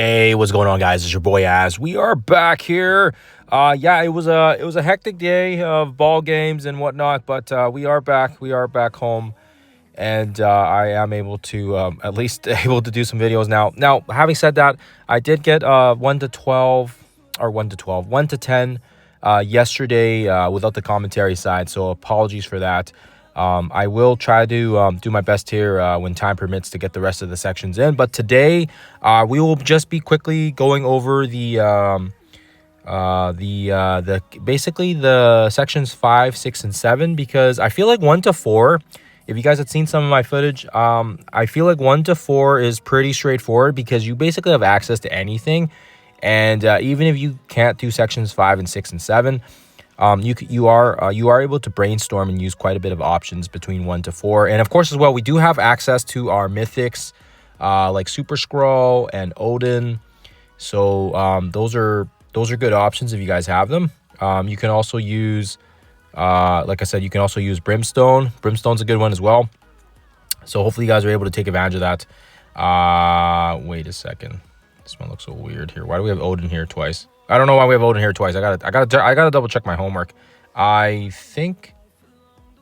Hey, what's going on, guys? It's your boy Az. We are back here. Yeah, it was a hectic day of ball games and whatnot, but we are back. We are back home, and I am able to at least able to do some videos now. Now, having said that, I did get 1 to 12 or 1 to 12, 1 to 10 yesterday without the commentary side. So apologies for that. I will try to do my best here when time permits to get the rest of the sections in. But today, we will just be quickly going over the basically the sections 5, 6, and 7, because I feel like 1 to 4. If you guys had seen some of my footage, I feel like 1 to 4 is pretty straightforward because you basically have access to anything, and even if you can't do sections 5 and 6 and 7. You are able to brainstorm and use quite a bit of options between 1 to 4, and of course as well we do have access to our mythics like Super Scroll and Odin. So those are good options if you guys have them. You can also use like I said, you can also use Brimstone. Brimstone's a good one as well. So hopefully you guys are able to take advantage of that. Wait a second. This one looks so weird here. Why do we have Odin here twice? I don't know why we have Odin here twice. I gotta double check my homework. I think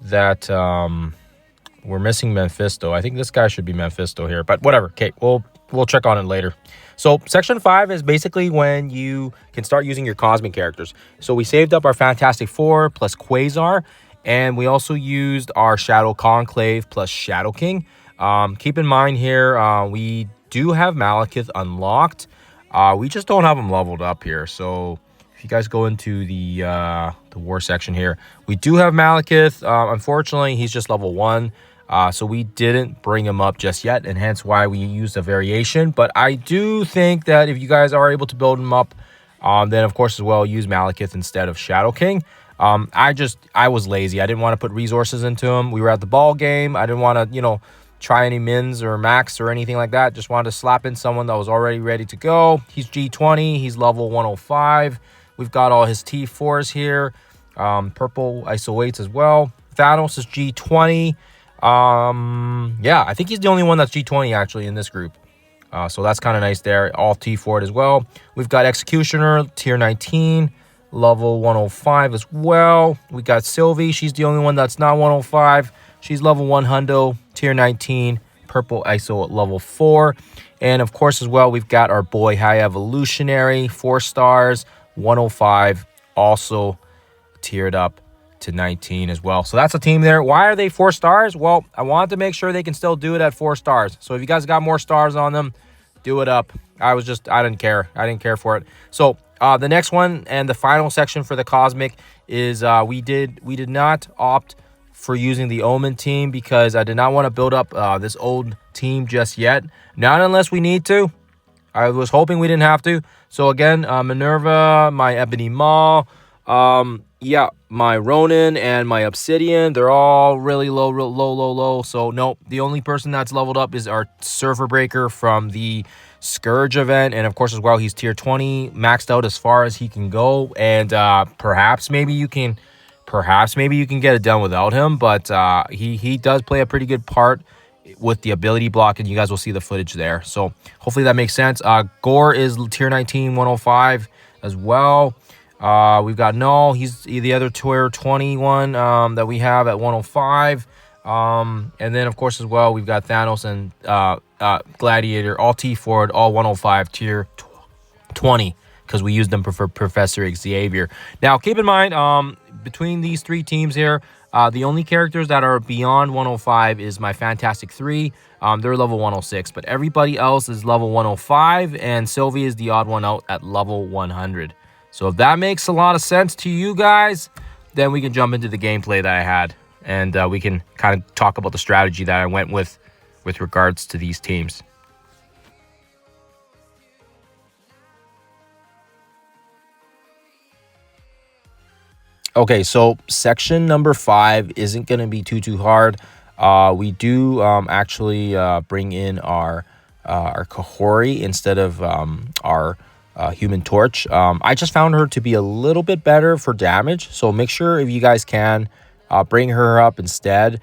that we're missing Mephisto. I think this guy should be Mephisto here, but whatever. Okay, we'll check on it later. So section 5 is basically when you can start using your cosmic characters. So we saved up our Fantastic Four plus Quasar, and we also used our Shadow Conclave plus Shadow King. Keep in mind here, we do have Malekith unlocked. We just don't have them leveled up here. So if you guys go into the war section here, we do have Malekith. Unfortunately, he's just level 1. So we didn't bring him up just yet, and hence why we used a variation. But I do think that if you guys are able to build him up, then of course as well use Malekith instead of Shadow King. I was lazy. I didn't want to put resources into him. We were at the ball game. I didn't want to, try any mins or max or anything like that. Just wanted to slap in someone that was already ready to go. He's G20. He's level 105. We've got all his T4s here. Purple ISO 8s as well. Thanos is G20. Yeah, I think he's the only one that's G20 actually in this group. So that's kind of nice there. All T4 as well. We've got Executioner, tier 19, level 105 as well. We got Sylvie. She's the only one that's not 105. She's level 100, tier 19, purple ISO at level 4. And of course as well, we've got our boy High Evolutionary, 4 stars, 105, also tiered up to 19 as well. So that's a team there. Why are they 4 stars? Well, I wanted to make sure they can still do it at 4 stars. So if you guys got more stars on them, do it up. I didn't care. I didn't care for it. So the next one and the final section for the Cosmic is we did not opt for using the Omen team because I did not want to build up this old team just yet. Not unless we need to. I was hoping we didn't have to. So again, Minerva, my Ebony Maw, yeah, my Ronin and my Obsidian, they're all really low. So nope, the only person that's leveled up is our Surfer Breaker from the Scourge event, and of course as well he's tier 20, maxed out as far as he can go, and perhaps maybe you can get it done without him, but he does play a pretty good part with the ability block, and you guys will see the footage there. So hopefully that makes sense. Gore is tier 19, 105 as well. We've got Null. He's the other tier 21 that we have at 105. And then of course as well we've got Thanos and Gladiator, all T4'd, all 105, tier 20, because we used them for Professor Xavier. Now keep in mind, between these 3 teams here, the only characters that are beyond 105 is my Fantastic 3. They're level 106, but everybody else is level 105, and Sylvie is the odd one out at level 100. So if that makes a lot of sense to you guys, then we can jump into the gameplay that I had, and we can kind of talk about the strategy that I went with regards to these teams. Okay, so section number 5 isn't going to be too hard. We do actually bring in our Kahori instead of our Human Torch. I just found her to be a little bit better for damage, so make sure if you guys can bring her up instead.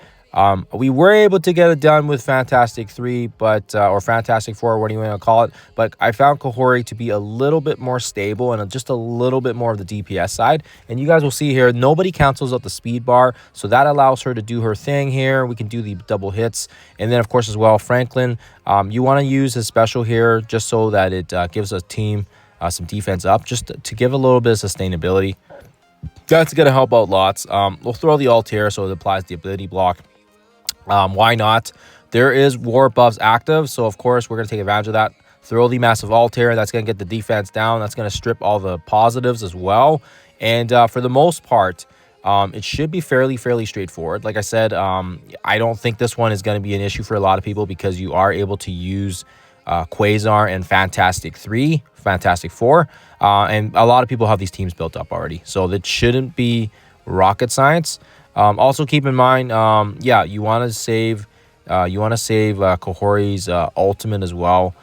We were able to get it done with Fantastic 3, but or Fantastic 4, what do you want to call it? But I found Kahori to be a little bit more stable and just a little bit more of the DPS side. And you guys will see here, nobody cancels out the speed bar, so that allows her to do her thing here. We can do the double hits. And then, of course, as well, Franklin, you want to use his special here just so that it gives a team some defense up, just to give a little bit of sustainability. That's going to help out lots. We'll throw the ult here so it applies the ability block. Why not? There is war buffs active, so of course we're going to take advantage of that. Throw the massive ult here. That's going to get the defense down. That's going to strip all the positives as well. And for the most part, it should be fairly straightforward. Like I said, I don't think this one is going to be an issue for a lot of people because you are able to use Quasar and Fantastic 3, Fantastic 4. And a lot of people have these teams built up already. So that shouldn't be rocket science. Also keep in mind, yeah, you want to save Kahori's ultimate as well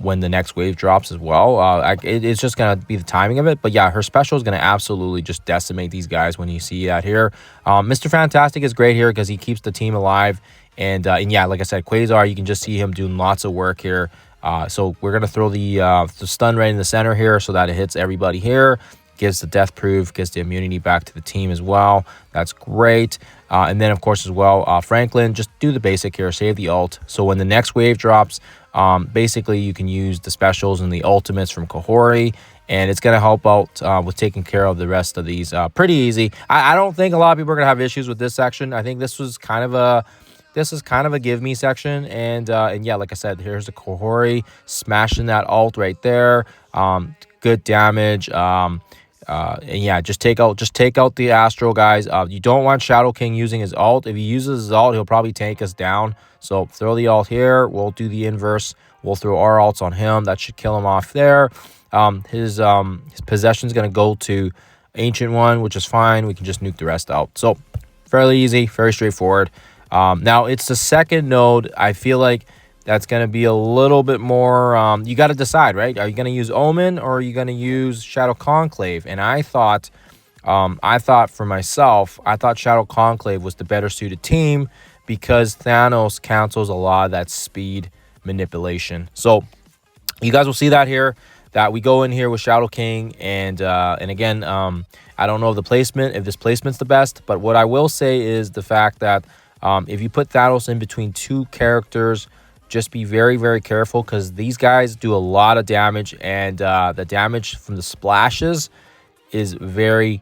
when the next wave drops as well. It's just going to be the timing of it. But yeah, her special is going to absolutely just decimate these guys when you see that here. Mr. Fantastic is great here because he keeps the team alive. And yeah, like I said, Quasar, you can just see him doing lots of work here. So we're going to throw the stun right in the center here so that it hits everybody here. Gives the death proof, gives the immunity back to the team as well. That's great. And then, of course, as well, Franklin, just do the basic here, save the ult. So when the next wave drops, basically you can use the specials and the ultimates from Kahori, and it's going to help out with taking care of the rest of these pretty easy. I don't think a lot of people are going to have issues with this section. I think this was kind of a give me section, and yeah, like I said, here's the Kahori smashing that ult right there. Good damage. And yeah, just take out the Astro, guys. You don't want Shadow King using his ult. If he uses his ult, he'll probably take us down. So throw the ult here. We'll do the inverse. We'll throw our ults on him. That should kill him off there. His possession is going to go to Ancient One, which is fine. We can just nuke the rest out. So fairly easy, very straightforward. Now it's the second node. I feel like that's going to be a little bit more, you got to decide, right? Are you going to use Omen or are you going to use Shadow Conclave? And I thought for myself, I thought Shadow Conclave was the better suited team because Thanos cancels a lot of that speed manipulation. So you guys will see that here, that we go in here with Shadow King. And again, I don't know if this placement's the best, but what I will say is the fact that if you put Thanos in between two characters, just be very careful because these guys do a lot of damage, and the damage from the splashes is very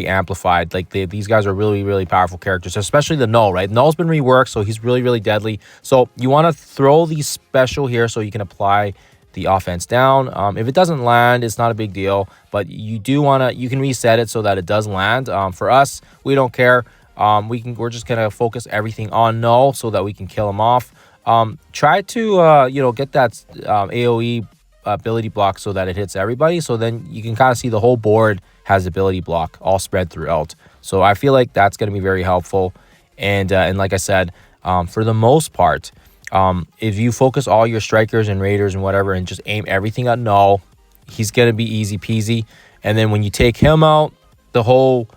amplified. Like these guys are really powerful characters, especially the Null, right? Null's been reworked, so he's really deadly. So you want to throw these special here so you can apply the offense down. If it doesn't land, it's not a big deal, but you can reset it so that it does land. For us, we don't care. We're just gonna focus everything on Null so that we can kill him off. Try to get that AoE ability block so that it hits everybody, so then you can kind of see the whole board has ability block all spread throughout. So I feel like that's going to be very helpful. And like I said, for the most part, if you focus all your strikers and raiders and whatever and just aim everything at Null, he's going to be easy peasy. And then when you take him out, the whole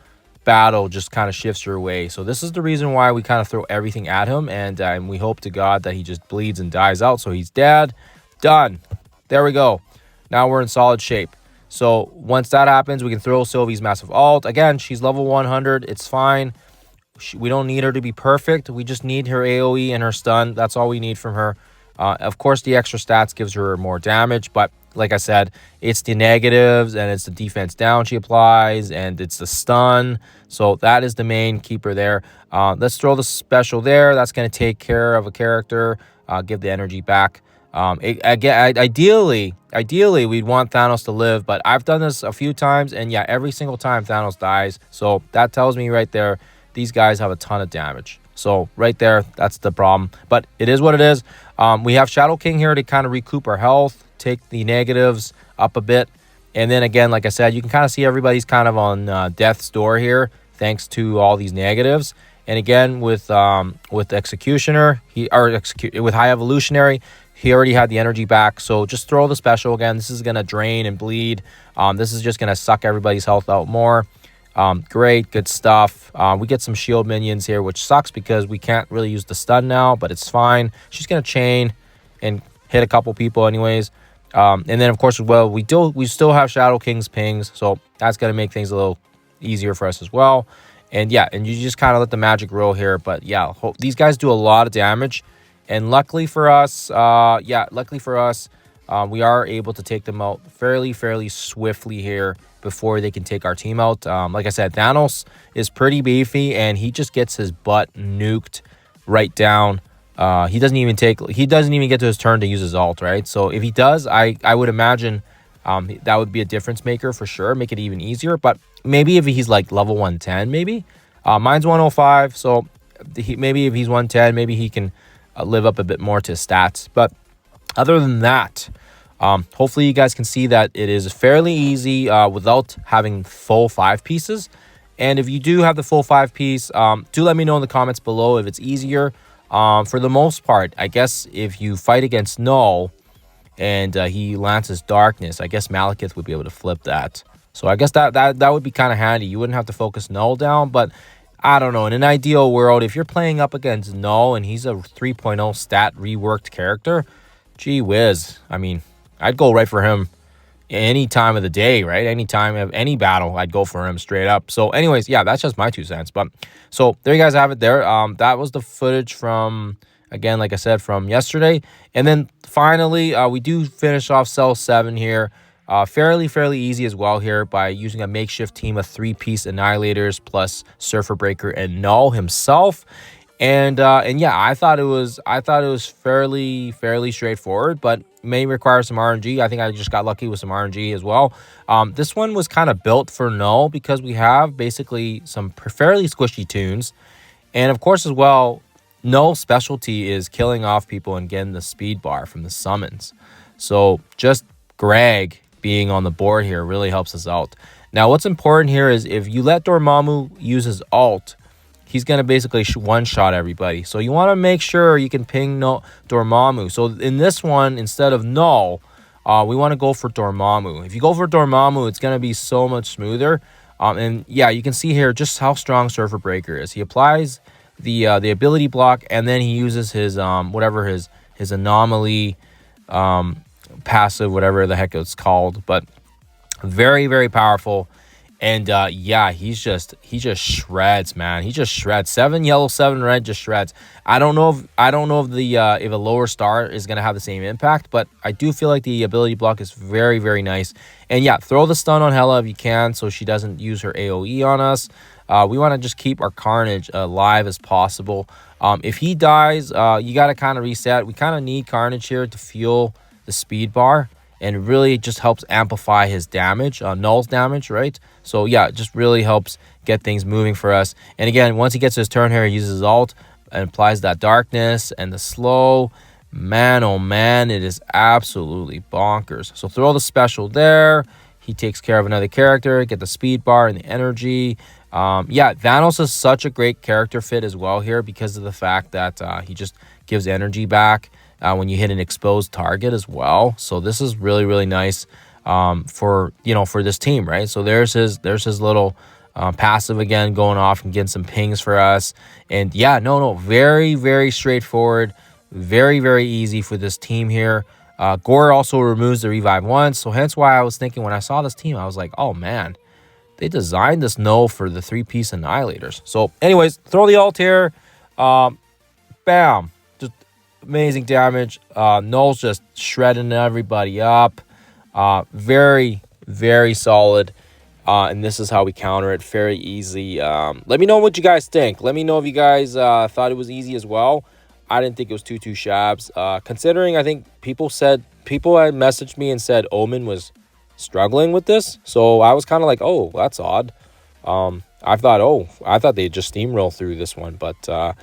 battle just kind of shifts your way. So this is the reason why we kind of throw everything at him, and we hope to God that he just bleeds and dies out. So he's dead. Done. There we go. Now we're in solid shape. So once that happens, we can throw Sylvie's massive ult. Again, she's level 100. It's fine. We don't need her to be perfect. We just need her AoE and her stun. That's all we need from her. Of course, the extra stats gives her more damage, but like I said, it's the negatives and it's the defense down she applies and it's the stun. So that is the main keeper there. Let's throw the special there. That's going to take care of a character, give the energy back. Ideally, we'd want Thanos to live, but I've done this a few times, and yeah, every single time Thanos dies. So that tells me right there, these guys have a ton of damage. So right there, that's the problem. But it is what it is. We have Shadow King here to kind of recoup our health, take the negatives up a bit. And then again, like I said, you can kind of see everybody's kind of on death's door here, thanks to all these negatives. And again, with Executioner, with High Evolutionary, he already had the energy back. So just throw the special again. This is going to drain and bleed. This is just going to suck everybody's health out more. Great, good stuff. We get some shield minions here, which sucks because we can't really use the stun now, but it's fine. She's gonna chain and hit a couple people anyways. And then of course, well, we still have Shadow King's pings, so that's gonna make things a little easier for us as well. And yeah, and you just kind of let the magic roll here. But yeah, these guys do a lot of damage, and luckily for us, we are able to take them out fairly swiftly here before they can take our team out. Like I said, Thanos is pretty beefy, and he just gets his butt nuked right down. He doesn't even get to his turn to use his ult, right? So if he does, I would imagine that would be a difference maker for sure, make it even easier. But maybe if he's like level 110, maybe. Mine's 105, so maybe if he's 110, maybe he can live up a bit more to his stats. But other than that, hopefully you guys can see that it is fairly easy without having full 5 pieces. And if you do have the full 5 piece, do let me know in the comments below if it's easier. For the most part, I guess if you fight against Null and he lances Darkness, I guess Malekith would be able to flip that. So I guess that would be kind of handy. You wouldn't have to focus Null down, but I don't know. In an ideal world, if you're playing up against Null and he's a 3.0 stat reworked character, gee whiz. I mean, I'd go right for him any time of the day, right? Any time of any battle, I'd go for him straight up. So anyways, yeah, that's just my 2 cents. But so there you guys have it there. That was the footage from, again, like I said, from yesterday. And then finally, we do finish off Cell 7 here. Fairly easy as well here by using a makeshift team of 3-piece Annihilators plus Surfer Breaker and Null himself. And yeah, I thought it was fairly straightforward, but may require some RNG. I think I just got lucky with some RNG as well. This one was kind of built for Null because we have basically some fairly squishy tunes, and of course as well, Null's specialty is killing off people and getting the speed bar from the summons. So just Greg being on the board here really helps us out. Now, what's important here is if you let Dormammu use his ult, he's going to basically one-shot everybody. So you want to make sure you can ping Dormammu. So in this one, instead of Null, we want to go for Dormammu. If you go for Dormammu, it's going to be so much smoother. And yeah, you can see here just how strong Surfer Breaker is. He applies the ability block, and then he uses his whatever his anomaly passive, whatever the heck it's called. But very powerful. And yeah, he just shreds, man. He just shreds. 7 yellow, 7 red, just shreds. I don't know if if a lower star is gonna have the same impact, but I do feel like the ability block is very nice. And yeah, throw the stun on Hela if you can, so she doesn't use her AOE on us. We want to just keep our Carnage alive as possible. If he dies, you got to kind of reset. We kind of need Carnage here to fuel the speed bar, and it really just helps amplify his damage, Null's damage, right? So yeah, it just really helps get things moving for us. And again, once he gets his turn here, he uses his ult and applies that darkness and the slow. Man, oh man, it is absolutely bonkers. So throw the special there. He takes care of another character, get the speed bar and the energy. Yeah, Thanos is such a great character fit as well here because of the fact that he just gives energy back when you hit an exposed target as well. So this is really nice for this team, right? So there's his little passive again going off and getting some pings for us. And yeah, no, very straightforward, very easy for this team here. Gore also removes the revive once, so hence why I was thinking when I saw this team, I was like, oh man, they designed this Null for the 3-piece Annihilators. So anyways, throw the ult here. Bam. Just amazing damage. Null's just shredding everybody up. Very solid. And this is how we counter it. Very easy. Let me know what you guys think. Let me know if you guys thought it was easy as well. I didn't think it was too shabs. Considering I think people had messaged me and said Omen was struggling with this, so I was kind of like, oh, that's odd. I thought they'd just steamroll through this one, but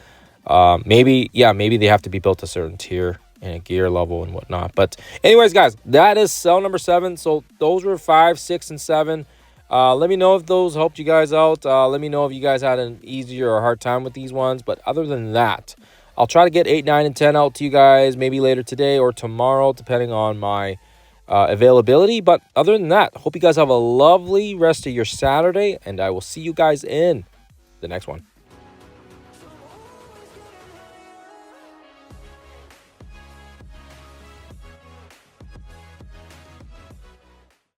maybe they have to be built a certain tier and a gear level and whatnot. But anyways, guys, that is cell number 7. So those were 5, 6, and 7. Let me know if those helped you guys out. Let me know if you guys had an easier or hard time with these ones. But other than that, I'll try to get 8, 9, and 10 out to you guys maybe later today or tomorrow, depending on my availability. But other than that, hope you guys have a lovely rest of your Saturday, and I will see you guys in the next one.